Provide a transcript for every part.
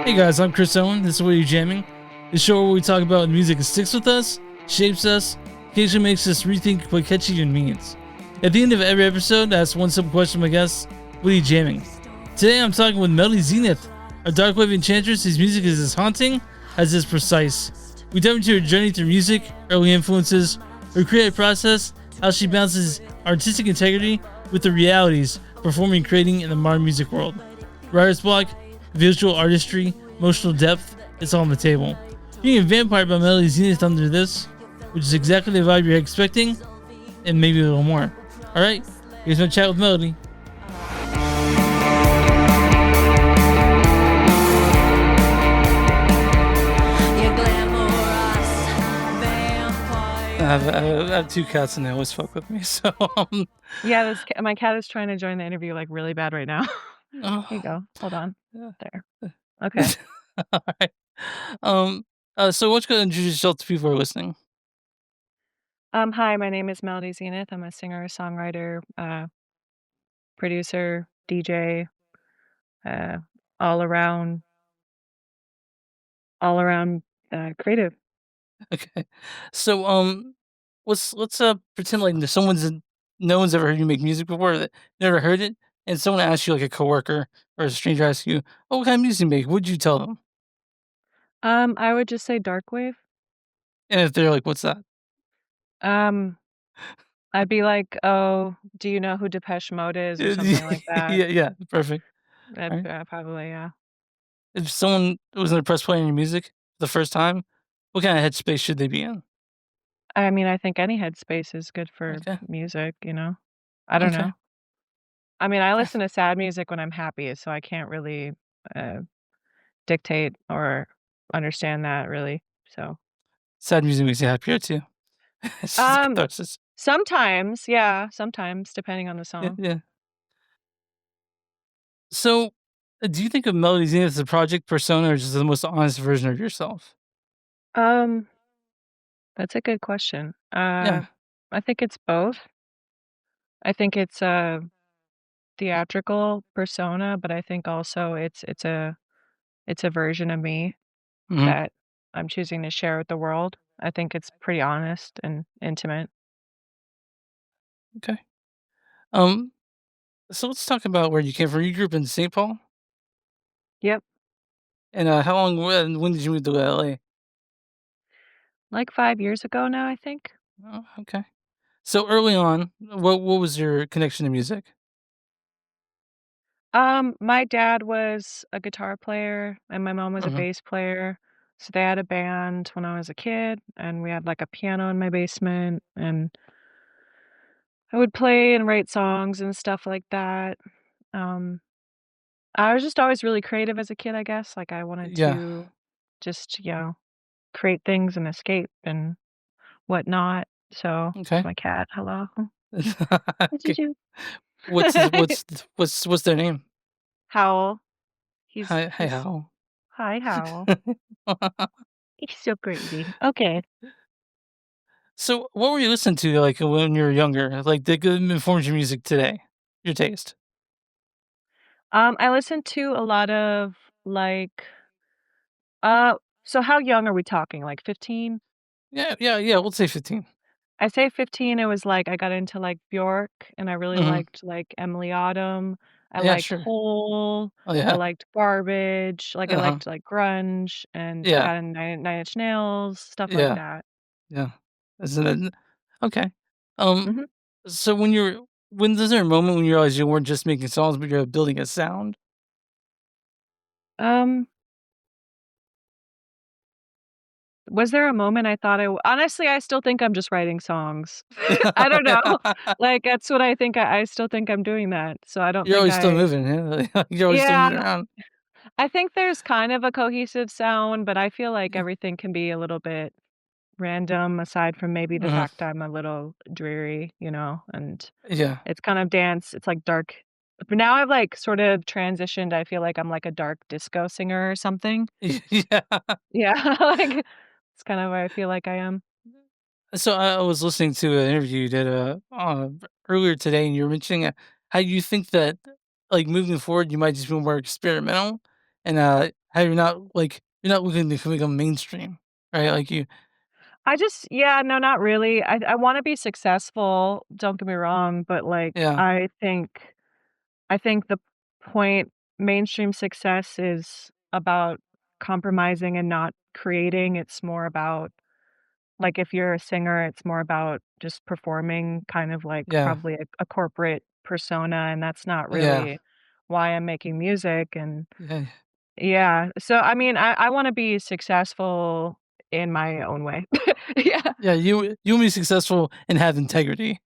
Hey guys, I'm Chris Owen. This is What Are You Jamming? The show where we talk about music that sticks with us, shapes us, occasionally makes us rethink what catchy even means. At the end of every episode, I ask one simple question to my guests: What are you jamming? Today I'm talking with Melody Zenith, a Darkwave enchantress whose music is as haunting as it's precise. We dive into her journey through music, early influences, her creative process, how she balances artistic integrity with the realities of performing and creating in the modern music world. Writer's block, visual artistry, emotional depth, it's all on the table. Being a vampire by Melody Zenith under this, which is exactly the vibe you're expecting, and maybe a little more. Alright, here's my chat with Melody. I have two cats and they always fuck with me, so Yeah, my cat is trying to join the interview like really bad right now. oh, Here you go. Hold on. yeah. There. Okay. Alright. So what's going to introduce yourself to people who are listening? Hi, my name is Melody Zenith. I'm a singer, songwriter, producer, DJ, uh, all around, all around creative. Okay. So let's pretend like no one's ever heard you make music before, that never heard it, and someone asks you, like a coworker or a stranger asks you, "Oh, what kind of music you make?" What'd you tell them? I would just say Darkwave. And if they're like, "What's that?" Um, I'd be like, "Oh, do you know who Depeche Mode is?" or something like that. Yeah, yeah, perfect. All right. Probably, yeah. If someone was impressed playing your music the first time, what kind of headspace should they be in? I mean, I think any headspace is good for Okay. music, you know? I don't Okay. know. I mean, I Okay. listen to sad music when I'm happy, so I can't really, uh, dictate or understand that really, so Sad music makes you happier too. It's just a um, catharsis. sometimes, yeah, sometimes, depending on the Yeah, song. yeah. So, do you think of Melody Zenith as a project persona or just the most honest version of yourself? Um, that's a good question. Yeah. I think it's both. I think it's a theatrical persona, but I think also it's a version of me Mhm. that I'm choosing to share with the world. I think it's pretty honest and intimate. Okay. Um, so let's talk about where you came from. You grew up in St. Paul? Yep, And, how long when did you move to LA? like 5 years ago now, I think. Oh, okay. So early on, what was your connection to music? My dad was a guitar player and my mom was a Mhm. bass player. So they had a band when I was a kid and we had like a piano in my basement and I would play and write songs and stuff like that. Um, I was just always really creative as a kid, I guess. Like I wanted Yeah. to just, create things and escape and whatnot. So it's Okay. my cat. Hello. What did Okay. you? What's their name? Howl. He's Hi, he's Hal. Hi, Howl. He's so crazy. Okay. So, what were you listening to, like, when you were younger? Like, that could informs your music today, your taste? I listen to a lot of, like uh, so how young are we talking? Like 15? Yeah, yeah, yeah, we'll say 15. I say 15, it was like I got into, like, Bjork, and I really Mhm. liked, like, Emily Autumn. I Yeah, liked sure. Hole. Oh, I yeah. liked Garbage. Like, I Uh-huh. liked, like, grunge, and I Yeah, got into Nine Inch Nails, stuff like yeah, that. yeah. Isn't it okay. Um, Mhm. so when is there a moment when you realized you weren't just making songs, but you're building a sound? Um, was there a moment I thought honestly, I still think I'm just writing songs. I don't know. Like, that's what I think I still think I'm doing that, so I don't You're think always still I moving, yeah, you're always still Yeah. moving around. I think there's kind of a cohesive sound, but I feel like Yeah. everything can be a little bit random aside from maybe the Mhm. fact I'm a little dreary, and Yeah. it's kind of dance, it's like dark. But now I've like sort of transitioned. I feel like I'm like a dark disco singer or something. Yeah. Yeah, like it's kind of where I feel like I am. So I was listening to an interview you did earlier today, and you were mentioning how you think that like moving forward, you might just be more experimental, and how you're not looking to become mainstream, right? Like you, I just yeah, no, not really. I wanna be successful, don't get me wrong, but, like, yeah, I think the point mainstream success is about compromising and not creating. It's more about like, if you're a singer, it's more about just performing, kind of like yeah, probably a corporate persona, and that's not yeah, really why I'm making music, and yeah, yeah. So, I mean, I wanna be successful in my own way. Yeah. yeah. You will be successful and have integrity.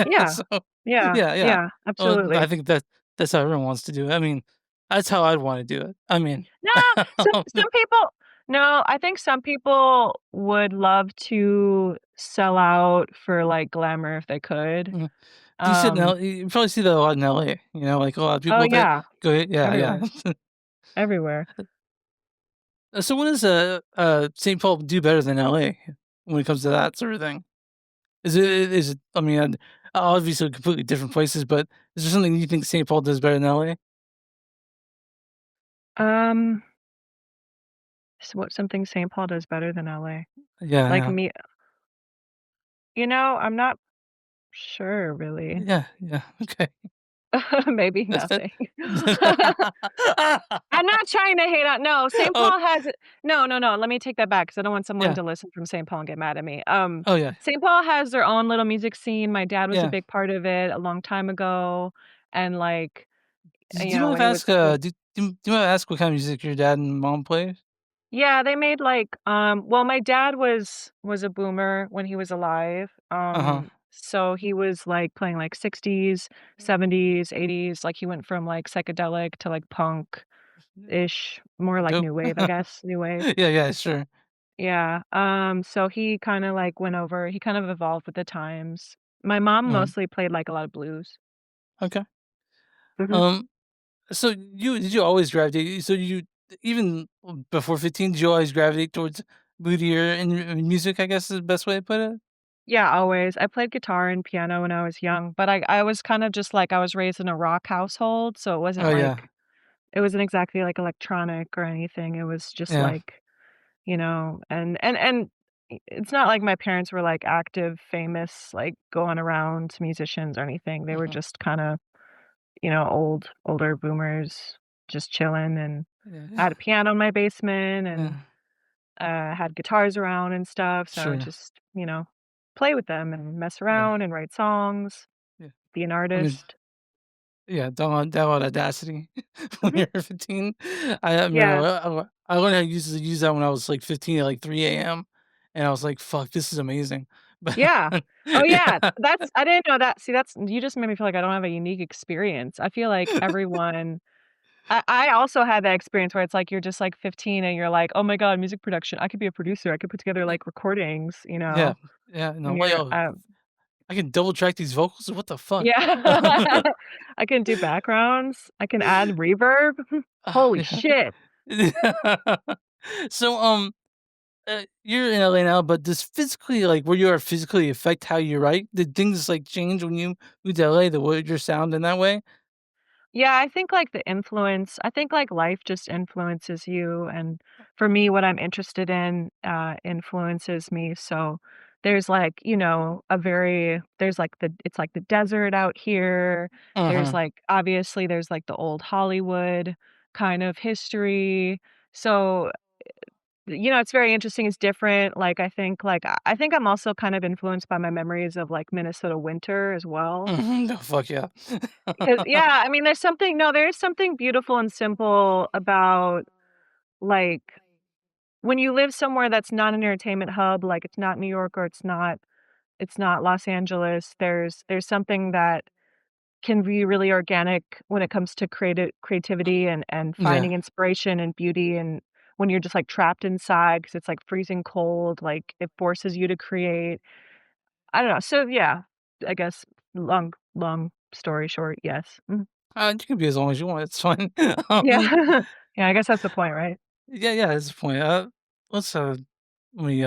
Yeah. So, Yeah. yeah, yeah. Yeah, Well, I absolutely. think that's how everyone wants to do it. I mean, that's how I'd want to do it. I mean, No, some people no, I think some people would love to sell out for, like, glamour if they could. mhm. Do you see it Um now? You probably see that a lot in LA. You know, like a lot of Oh, people that yeah, go, yeah, yeah. everywhere, everywhere. So, what does St. Paul do better than LA when it comes to that sort of thing? Is it? I mean, obviously completely different places, but is there something you think St. Paul does better than LA? Um, what something St. Paul does better than LA? Yeah, Like yeah, me I'm not sure really. yeah, yeah. Okay. Maybe That's that. nothing. I'm not trying to hate on no, St. Oh, Paul has no, no, no, let me take that back because I don't want someone yeah. to listen from St. Paul and get mad at me. Oh, yeah, St. Paul has their own little music scene, my dad was a yeah. big part of it a long time ago, and, like, Do you you know, mind if when I he ask? was still Do you mind if I ask what kind of music your dad and mom plays? yeah, they made, like, well, my dad was a boomer when he was alive, Uh huh. so he was, like, playing, like, 60s, 70s, 80s, like, he went from, like, psychedelic to, like, punk-ish, more like Dope. new wave, I guess, new wave. Yeah, yeah, sure. Yeah, so he kinda, like, went over he kind of evolved with the times. My mom Mhm. mostly played, like, a lot of blues. Okay. Mhm. Um. So you always gravitate? So you even before 15, did you always gravitate towards moodier in music? I guess is the best way to put it. Yeah, always. I played guitar and piano when I was young, but I was kind of just like I was raised in a rock household, so it wasn't Oh yeah, like it wasn't exactly, like, electronic or anything, it was just, yeah. like, and it's not like my parents were, like, active, famous, like, going around musicians or anything, they were Mhm. just kinda, older boomers just chilling, and Yeah, I yeah, had a piano in my basement yeah. and, had guitars around and stuff, so I would Sure. just, play with them and mess Yeah, around and write songs, yeah. be an I mean, artist. yeah, download Audacity when Mhm. you're 15. I mean, Yeah. I learned how to use that when I was, like, 15 at, like, 3 AM, and I was like, "Fuck, this is amazing." But Yeah. Oh, yeah. yeah. That's I didn't know that. See, that's you just made me feel like I don't have a unique experience. I feel like everyone I also had that experience where it's like you're just, like, 15 and you're like, "Oh my god, music production. I could be a producer. I could put together, Y like, recordings," yeah, yeah, no, and like, you're, "Oh, I can double track these vocals? What the fuck?" yeah. I can do backgrounds. I can add reverb. Holy Yeah. shit. So, you're in LA now, but does physically, like, where you are physically affect how you write? Did things, like, change when you moved to LA, the way your sound in that way? Yeah, I think, like, I think, like, life just influences you, and for me, what I'm interested in, influences me, so there's, like, there's, like, it's, like, the desert out here, there's, Mhm. like obviously, there's, like, the old Hollywood kind of history, so, it's very interesting, it's different, like, I think I'm also kind of influenced by my memories of, like, Minnesota winter as well. Mhm. Oh, fuck yeah. 'Cause yeah, I mean, there is something beautiful and simple about, like, when you live somewhere that's not an entertainment hub, like, it's not New York or it's not Los Angeles, there's something that can be really organic when it comes to creativity and Yeah. finding inspiration and beauty, and when you're just, like, trapped inside because it's, like, freezing cold, like, it forces you to create. I don't know, so yeah, I guess long story short, yes. Mhm. You can be as long as you want, it's fine. Yeah. Um, Yeah, I guess that's the point, right? yeah, yeah, that's the point. Let's, let me,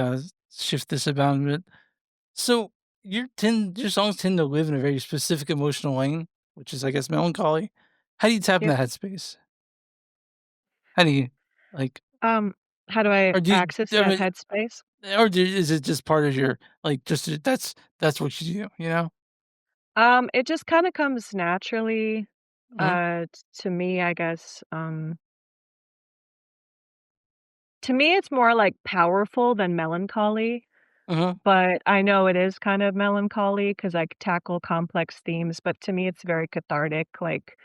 shift this about a bit. So, your songs tend to live in a very specific emotional lane, which is, I guess, melancholy. How do you tap in Yep. that headspace? How do you? Like, Um, how do I or do you access I that mean, headspace? is it just part of your like, just that's what you do, you know? It just kinda comes naturally, Mhm, to me, I guess, to me, it's more, like, powerful than melancholy, mhm, but I know it is kind of melancholy because I tackle complex themes, but to me, it's very cathartic, like,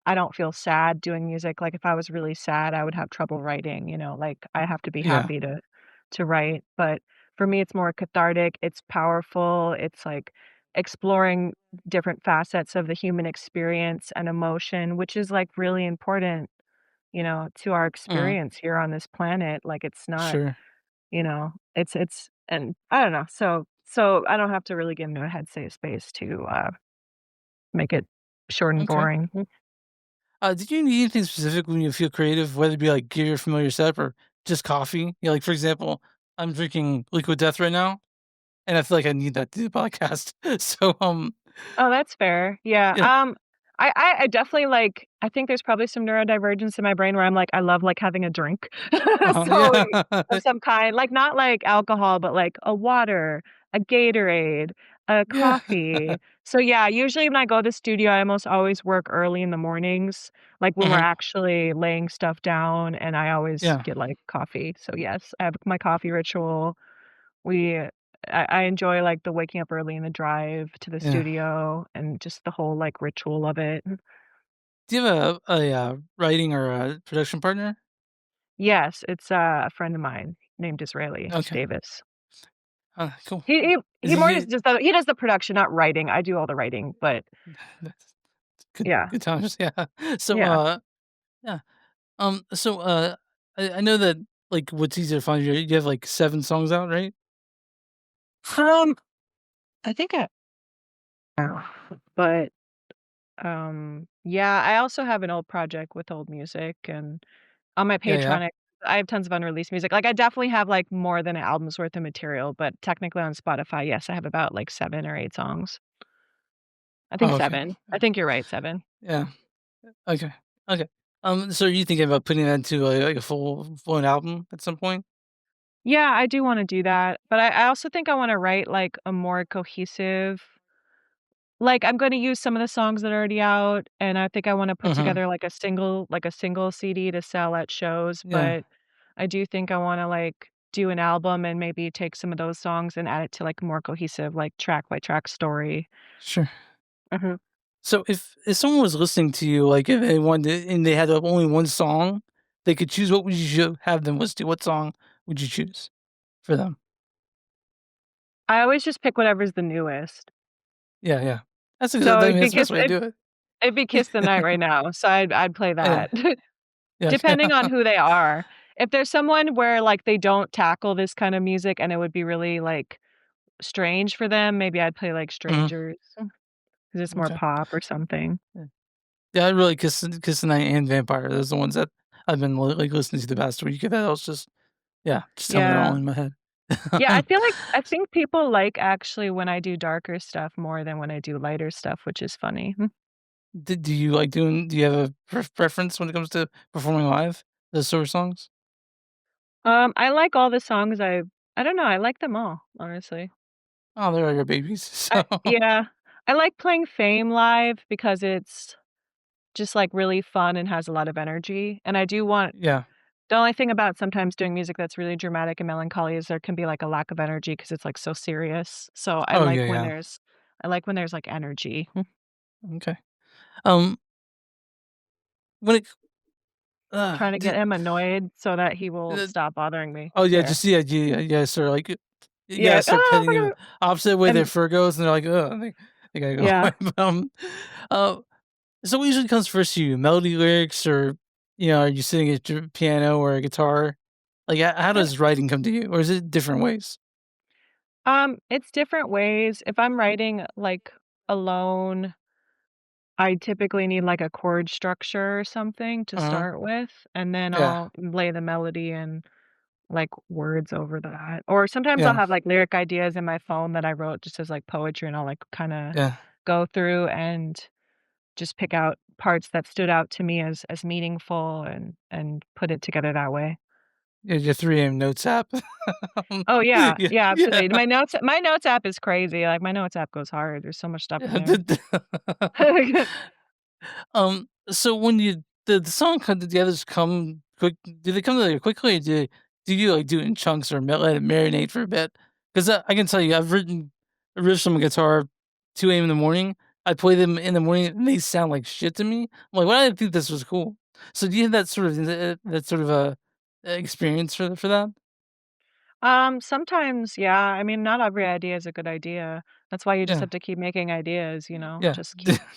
I don't feel sad doing music, like, if I was really sad, I would have trouble writing, like, I have to be yeah, happy to write, but for me, it's more cathartic, it's powerful, it's, like, exploring different facets of the human experience and emotion, which is, like, really important, to our mhm, experience here on this planet, like, it's not, sure, it's and I don't know, so I don't have to really get into a headspace space to, make it short and okay. boring. Did you need anything specific when you feel creative, whether it be, like, gear, familiar setup, or just coffee? Yeah, like, for example, I'm drinking Liquid Death right now, and I feel like I need that to do the podcast. So, Oh, that's fair. Yeah, yeah, I definitely, like I think there's probably some neurodivergence in my brain where I'm like, I love, like, having a drink. So, yeah, of some kind, like, not like alcohol, but like a water, a Gatorade, a yeah, coffee. So, yeah, usually when I go to the studio, I almost always work early in the mornings, like, when we're mhm, actually laying stuff down, and I always yeah, get, like, coffee. So, yes, I have my coffee ritual. We I enjoy, like, the waking up early and the drive to the yeah. studio and just the whole, like, ritual of it. Do you have writing or a production partner? Yes, it's a friend of mine named Israeli Okay, Davis. cool. He Is more he just he does the production, not writing. I do all the writing, but that's good yeah, good times, yeah. So, yeah. yeah, so, I know that, like, what's easier to find, you have, like, 7 songs out, right? Um, I think but, yeah, I also have an old project with old music, and on my Yeah, yeah. Patreon, I have tons of unreleased music. Like, I definitely have, like, more than an album's worth of material, but technically on Spotify, yes, I have about, like, 7 or 8 songs. I think Oh, okay. 7. I think you're right, 7. Yeah, okay, okay. So are you thinking about putting that into, like, a full-blown album at some point? Yeah, I do wanna do that, but I also think I wanna write, like, a more cohesive like, I'm gonna use some of the songs that are already out, and I think I wanna put Mhm, together, like, a single CD to sell at shows, yeah, but I do think I wanna, like, do an album and maybe take some of those songs and add it to, like, a more cohesive, like, track by track story. sure. Mhm. So if someone was listening to you, like, if they wanted and they had, only 1 song, they could choose, what would you have them listen to? What song would you choose for them? I always just pick whatever's the newest. Yeah, yeah. That's a So good, I mean, that's the best way to do it'd be it. Kiss the Night right now, so I'd play Yeah, that. yeah, Depending on who they are. If there's someone where, like, they don't tackle this kind of music and it would be really, like, strange for them, maybe I'd play, like, mhm, Strangers, 'cause it's more okay. pop or something. Yeah. Yeah, I really Kiss the Night and Vampire, those are the ones that I've been, like, listening to the past week. That else just, yeah, just tell me they're all Yeah. in my head. Yeah, I think people like actually when I do darker stuff more than when I do lighter stuff, which is funny. Do you like doing do you have a preference when it comes to performing live, those sort of songs? I like all the songs I don't know, I like them all, honestly. Oh, they're your babies, so Yeah. I like playing Fame live because it's just, like, really fun and has a lot of energy, and I do want yeah. the only thing about sometimes doing music that's really dramatic and melancholy is there can be, like, a lack of energy because it's, like, so serious, so Oh, yeah, yeah. I like when there's, like, energy. Okay. Um, when it Trying to get did him annoyed so that he will uh, stop bothering me. oh, yeah, Yeah. just yeah, yeah, yeah, sort of like, you Yeah, gotta start petting we're him gonna opposite way their and fur goes, and they're like, "Ugh," they gotta go yeah. away, but, uh so what usually comes first to you? Melody, lyrics, or, are you sitting at your piano or a guitar? Like, how I does writing come to you, or is it different ways? It's different ways. If I'm writing, like, alone, I typically need, like, a chord structure or something to Uh-huh. start with, and then Yeah. I'll lay the melody and, like, words over that. Or sometimes I'll Yeah. have, like, lyric ideas in my phone that I wrote just as, like, poetry, and I'll, like, kinda Yeah. go through and just pick out parts that stood out to me as meaningful and put it together that way. Yeah, your 3 AM notes app. Oh, yeah. Yeah, Yeah, yeah. absolutely. My notes app is crazy, like, my notes app goes hard, there's so much stuff in Yeah, there. so when the song come the others come quick do they come together quickly, or do you, like, do it in chunks or let it marinate for a bit? 'Cause I can tell you, I've written riffs on my guitar 2 AM in the morning. I play them in the morning, and they sound like shit to me. I'm like, "Why did I think this was cool?" So do you have that sort of, experience for that? Sometimes, yeah, I mean, not every idea is a good idea. That's why you just Yeah. have to keep making ideas, Yeah. just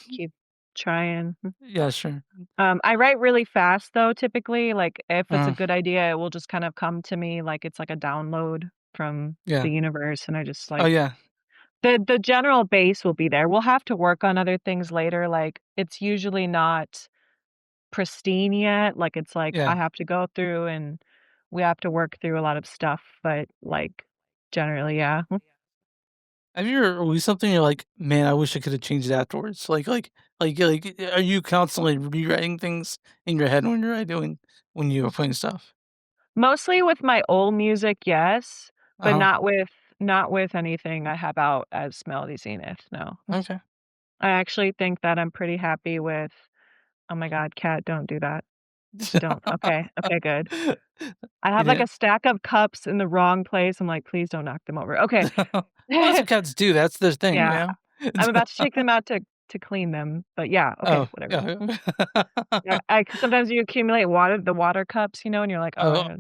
keep trying. Yeah, sure. I write really fast though, typically, like, if it's a Uh, good idea, it will just kind of come to me like it's like a download from yeah. the universe, and I just, Oh, like yeah. the general base will be there. We'll have to work on other things later, like, it's usually not pristine yet, like, it's like I Yeah. have to go through and we have to work through a lot of stuff, but, like, generally, yeah. Have you ever released something you're like, "Man, I wish I could have changed it afterwards?" Are you constantly rewriting things in your head when you're doing when you are playing stuff? Mostly with my old music, yes, but Uh-huh. not with anything I have out as Melody Zenith, no. Okay. I actually think that I'm pretty happy with oh my god, cat, don't do that. Don't okay, okay, good. I You have, like, didn't? a stack of cups in the wrong place, I'm like, "Please don't knock them over." Okay. Well, that's what cats do, that's their thing, you Yeah, know? I'm about to take them out to clean them, but yeah, okay, Oh, whatever. yeah, Mm. yeah. Yeah, I 'cause sometimes you accumulate water cups, and you're like, "Oh, Oh,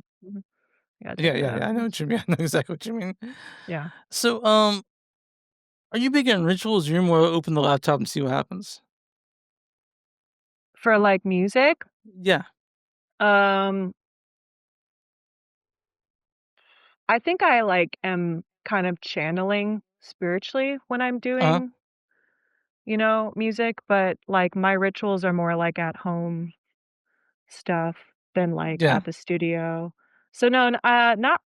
I gotta yeah, take that yeah, out." yeah, I know what you mean, I know exactly what you mean. Yeah. So, are you big on rituals, or you're more open the laptop and see what happens? For, like, music, Yeah. um I think I, like, am kind of channeling spiritually when I'm Uh-huh. doing, music, but, like, my rituals are more, like, at home stuff than, like, Yeah. at the studio. So, no, not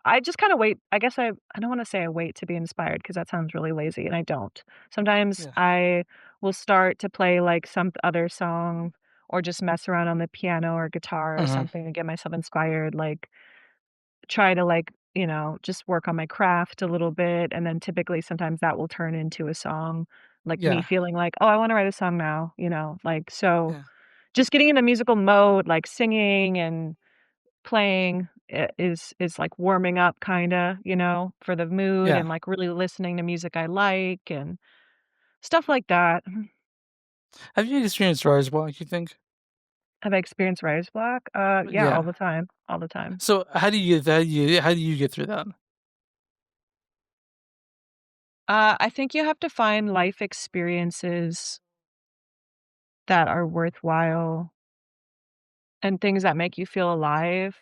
I just kinda wait I guess I don't wanna say I wait to be inspired because that sounds really lazy, and I don't. Sometimes Yeah. I will start to play, like, some other song or just mess around on the piano or guitar or Uh-huh. something to get myself inspired, like try to, like, just work on my craft a little bit, and then typically sometimes that will turn into a song, like me Yeah. feeling like, "Oh, I wanna write a song now," like, so Yeah. just getting in the musical mode, like singing and playing is like warming up kinda, for the mood Yeah. and, like, really listening to music I like and stuff like that. Have you experienced writer's block, you think? Have I experienced writer's block? Yeah, all Yeah. the time, all the time. So, how do you get through that? I think you have to find life experiences that are worthwhile and things that make you feel alive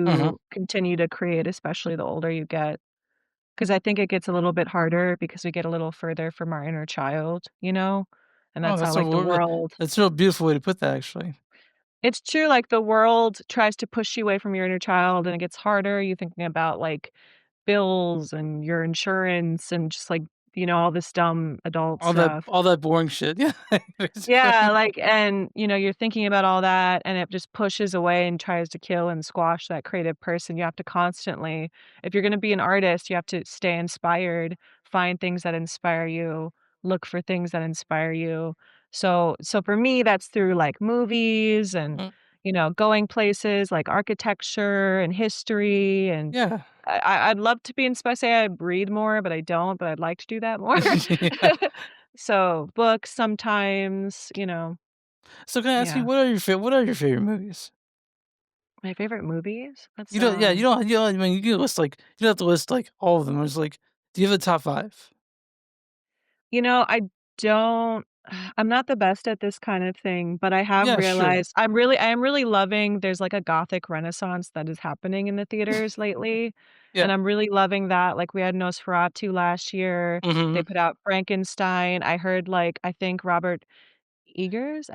Uh-huh. to continue to create, especially the older you get. Because I think it gets a little bit harder because we get a little further from our inner child, and Oh, that's how, like, that's a real beautiful way to put that, actually. it's true, like, the world tries to push you away from your inner child, and it gets harder. You're thinking about, like, bills and your insurance and just, like, all this dumb adult stuff. All that boring shit, yeah, Yeah, basically. like and, you're thinking about all that, and it just pushes away and tries to kill and squash that creative person. You have to constantly if you're gonna be an artist, you have to stay inspired, find things that inspire you, look for things that inspire you. So for me, that's through, like, movies and, Mm, going places like architecture and history, and yeah. I'd love to be inspired say I read more, but I don't, but I'd like to do that more. Yeah. So, books sometimes, So, can I ask you, yeah. what are your favorite movies? My favorite movies? You don't yeah, you don't I mean, you can list, you don't have to list, all of them, it's do you have a top 5? I don't I'm not the best at this kind of thing, but I have Yeah, sure. realized I am really loving there's like a gothic renaissance that is happening in the theaters lately, and Yeah. I'm really loving that, like, we had Nosferatu last year, they Mhm. put out Frankenstein, I heard, like, I think Robert Eggers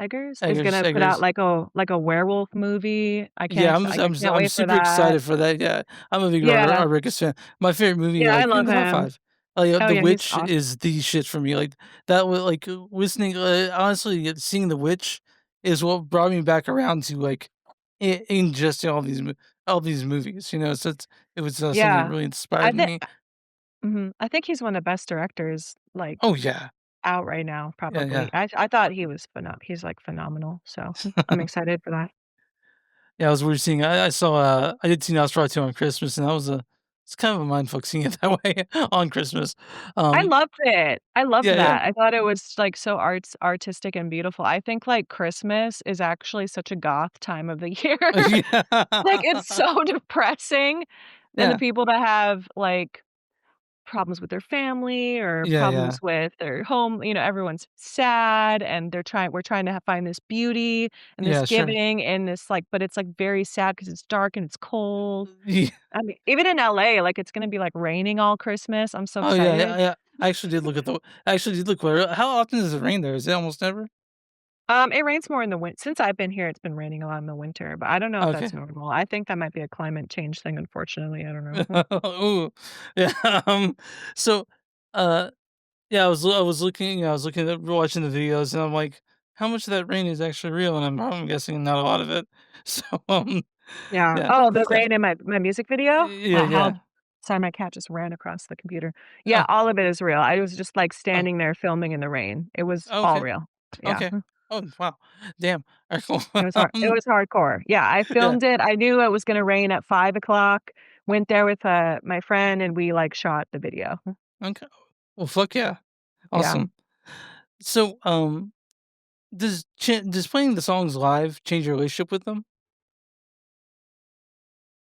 is Eggers, gonna put out Eggers. like a werewolf movie. Yeah, I can't I'm wait for super that. excited for that, yeah. I'm a big Yeah. Robert Rodriguez fan. My favorite movie, Yeah, I give love me the top him. 5. Like, Oh, The yeah, he's Witch awesome. is the shit for me, like, that was like, listening honestly, seeing The Witch is what brought me back around to, like, ingesting all these movies, so it was, something that Yeah. really I inspired think me. I think he's one of the best directors, like, Oh, yeah. out right now, Yeah, probably. yeah. I thought he was he's, like, phenomenal, so, I'm excited for that. Yeah, I was weird seeing I saw, I did see Nosferatu on Christmas, and that was a it's kind of a mindfuck seeing it that way on Christmas. I Um, loved it. I loved yeah, yeah. that. I thought it was, like, so artistic and beautiful. I think, like, Christmas is actually such a goth time of the year. Like, Yeah. it's so depressing, and the Yeah. people that have, like, problems with their family or Yeah, yeah. problems with their home, everyone's sad, and we're trying to find this beauty and this Yeah, sure. giving and this, like, but it's, like, very sad because it's dark and it's cold. Ye I mean, even in LA, like, it's gonna be, like, raining all Christmas. I'm so Oh, yeah, excited. yeah, yeah. I actually did look where how often does it rain there? Is it almost never? It rains more in the since I've been here, it's been raining a lot in the winter, but I don't know if Okay. that's normal. I think that might be a climate change thing, unfortunately, I don't know. Ooh. Yeah, so, uh, yeah, I was looking at watching the videos, and I'm like, "How much of that rain is actually real?" And I'm guessing not a lot of it. So, Yeah. yeah, Oh, the yeah, rain in my music video? yeah, How yeah. sorry, my cat just ran across the computer. Yeah, Oh, all of it is real. I was just, like, oh, standing there filming in the rain. It was all okay, real. Yeah. okay. Oh, wow. Damn. Alright, cool. It was hardcore. Yeah, I Yeah, filmed it. I knew it was gonna rain at 5 o'clock. Went there with, my friend, and we, like, shot the video. okay. Well, fuck yeah. Yeah. Awesome. So, does playing the songs live change your relationship with them?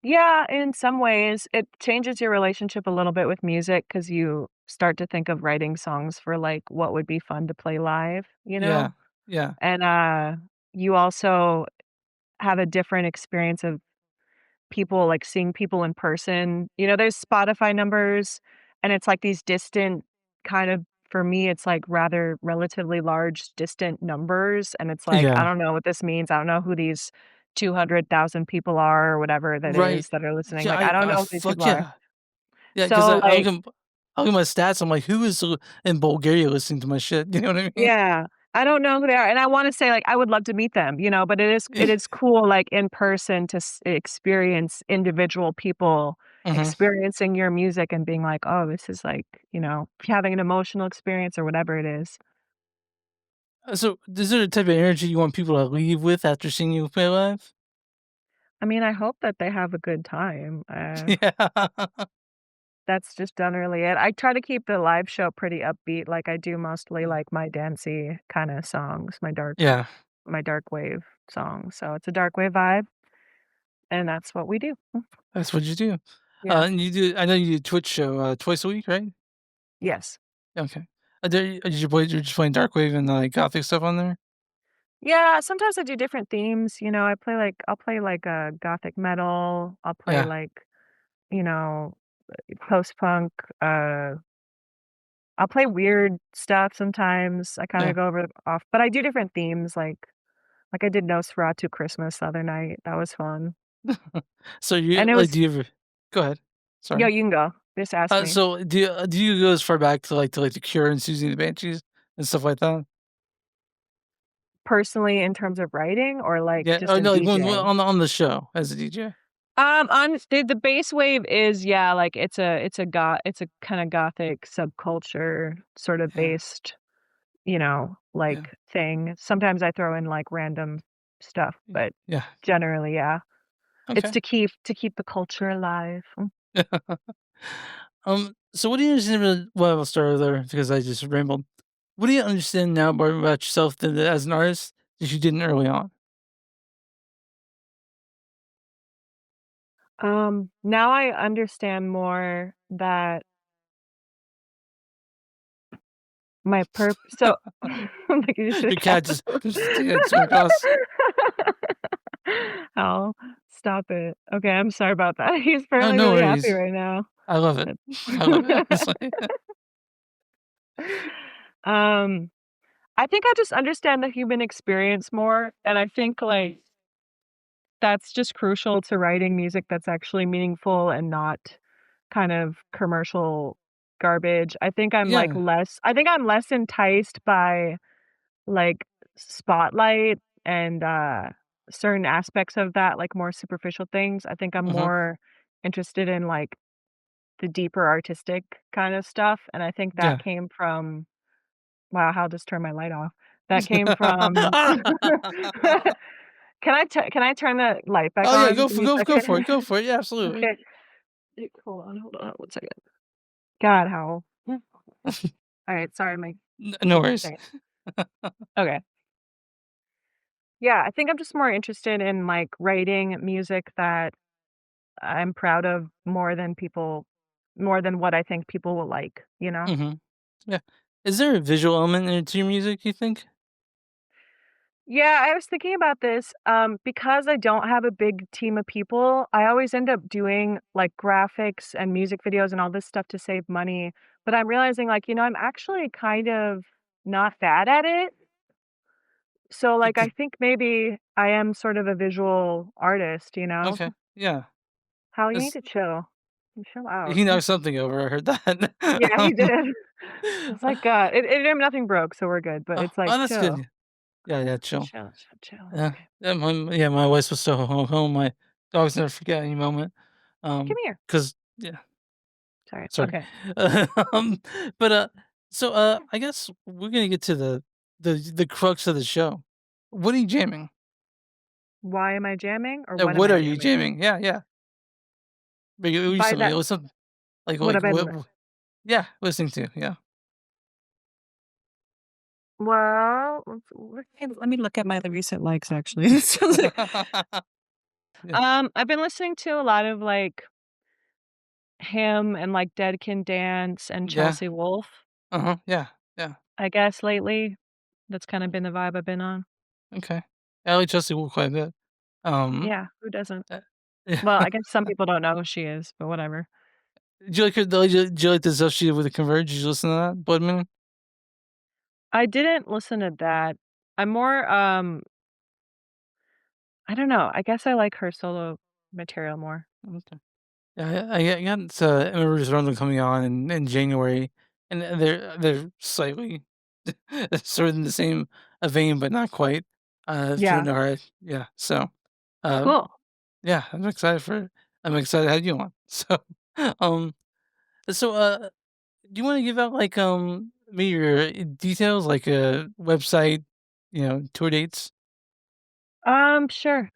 Yeah, in some ways, it changes your relationship a little bit with music because you start to think of writing songs for, like, what would be fun to play live, you Yeah, know? yeah, And, you also have a different experience of people, like, seeing people in person. There's Spotify numbers, and it's, like, these distant kind of for me, it's, like, rather relatively large distant numbers, and it's, like, I yeah. don't know what this means. I don't know who these 200,000 people are or whatever that Right. is that are listening. Yeah, Like, I don't know who these fuck people are. yeah. Yeah, 'cause So, like I look at my stats, I'm like, "Who is in Bulgaria listening to my shit?" You know what I mean? yeah, I don't know who they are, and I wanna say, like, I would love to meet them, but it is cool, like, in person to experience individual people Mhm. experiencing your music and being like, "Oh, this is like," having an emotional experience or whatever it is. So, is there a type of energy you want people to leave with after seeing you play live? I mean, I hope that they have a good time, Yeah. that's just generally it. I try to keep the live show pretty upbeat, like, I do mostly, Yeah. like, my dancey kinda songs, Yeah, my dark wave songs, so it's a dark wave vibe, and that's what we do. that's what you do. Yeah. And I know you do Twitch show, twice a week, right? Yes. Okay. You're just playing Darkwave and, like, gothic stuff on there? Yeah, sometimes I do different themes, I'll play, like, gothic metal, I'll play, Yeah, like, you know, post-punk, uh, I'll play weird stuff sometimes, I kinda yeah. go over off but I do different themes, like I did Nosferatu Christmas the other night, that was fun, So and it was do you ever Go ahead. yo, Sorry. you can go, just ask me. So do you go as far back to, like, The Cure and Susie and the Banshees and stuff like that? Personally, in terms of writing or, like, Yeah, just or in no, like, when DJing? on the show as a DJ? On the bass wave is yeah, like, it's a kinda gothic subculture sort of Yeah, based yeah, like, thing. Sometimes I throw in, like, random stuff, yeah, but yeah. generally, yeah. It's Okay. to keep the culture alive. So what do you understand I'll start there because I just rambled. What do you understand now more about yourself than as an artist that you didn't early on? Now I understand more that so like, you should Your have cat just went across. Oh, stop it. Okay, I'm sorry about that. He's No, apparently no really happy worries. right now. I love it. I love it, honestly. Um, I think I just understand the human experience more, and I think, like, that's just crucial to writing music that's actually meaningful and not kind of commercial, garbage. Yeah. I think I'm less enticed by, like, spotlight and, certain aspects of that, like, more superficial things. I think I'm Uh-huh. more interested in, like, the deeper artistic kind of stuff, and I think that Yeah. came from wow, I'll just turn my light off. That came from can I turn the light back Oh yeah, on? Give me a go second. for it. Go for it. Yeah, absolutely. Okay. Hold on 1 second. God, how alright, sorry, my No one worries. second. Okay. Yeah, I think I'm just more interested in, like, writing music that I'm proud of more than what I think people will like, you know? Hmm. Yeah. Is there a visual element to your music, you think? Yeah, I was thinking about this, because I don't have a big team of people, I always end up doing, like, graphics and music videos and all this stuff to save money, but I'm realizing, like, I'm actually kind of not bad at it. So, D- like, I d- think maybe I am sort of a visual artist, you know? Okay. Yeah. Hal, you need 'Cause to chill. You chill out. he knocked something over. I heard that. Yeah, he did. It's like, nothing broke, so we're good, but Oh, it's like, that's chill. good. Yeah, yeah, chill. Chill, chill, chill. Yeah, Okay. yeah, my wife's supposed to home. My dogs never forget any moment. Come here. Cause yeah, Sorry. sorry. Okay. Um, but so I guess we're gonna get to the crux of the show. What are you jamming? Why am I jamming or when am What I are you jamming? jamming? Yeah, yeah. By Recently, that, it was something what have I been yeah, listening to, yeah. well, let me look at my recent likes actually. It sounds like Yeah, I've been listening to a lot of, like, him and, like, Dead Can Dance and yeah, Chelsea Wolfe, yeah, yeah, I guess, lately. That's kinda been the vibe I've been on. okay. I like Chelsea Wu quite a bit. Um, Yeah, who doesn't? uh, yeah. Well, I guess some people don't know who she is, but whatever. Did you like her did you like the stuff she did with the Converge? Did you listen to that? Budman? I didn't listen to that. I'm more, I don't know, I guess I like her solo material more. Okay. Yeah, I got, Embers Rundle coming on in January, and they're slightly sort of in the same vein, but not quite. True Yeah, to heart, yeah. So, uh, cool. yeah, I'm excited to have you on. So, um, so do you want to give out like me your details, like a website, tour dates? Sure.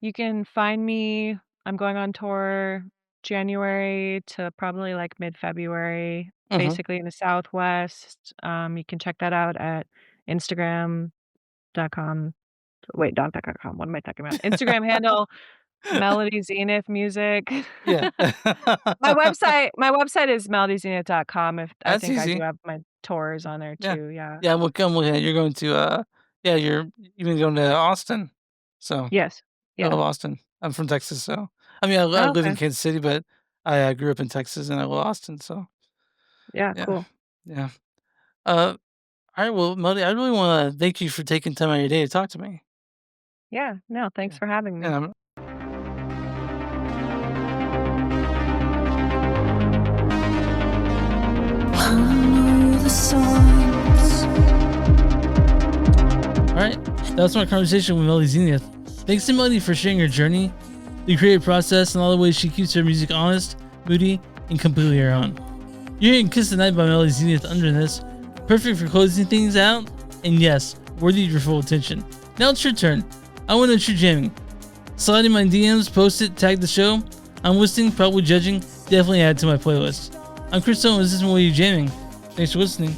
You can find me I'm going on tour January to probably, like, mid-February, Mm-hmm. basically in the Southwest. You can check that out at Instagram.com. Wait, dot.com. What am I talking about? Instagram handle, Melody Zenith Music. Yeah, My website is melodyzenith.com if I that's think I do easy. have my tours on there Yeah. too, yeah. Yeah, I'm looking at you're going to, yeah, you're even going to Austin. So, Yes. I Yeah. love Austin. I'm from Texas, so I mean, I Oh, live in okay. Kansas City, but I, grew up in Texas, and I love Austin, so Yeah, yeah. cool. Yeah. Uh, alright, well, Melody, I really wanna thank you for taking time out of your day to talk to me. Yeah, no, thanks Yeah. for having And me. I'm alright, that was my conversation with Melody Zenith. Thanks to Melody for sharing her journey, the creative process, and all the ways she keeps her music honest, moody, and completely her own. You're hearing Kiss the Night by Melody Zenith under this. Perfect for closing things out, and yes, worthy of your full attention. Now it's your turn. I want to know what you're jamming. Slide in my DMs, post it, tag the show. I'm listening, probably judging, definitely add to my playlist. I'm Chris Owen, this is What Are You Jamming? Thanks for listening.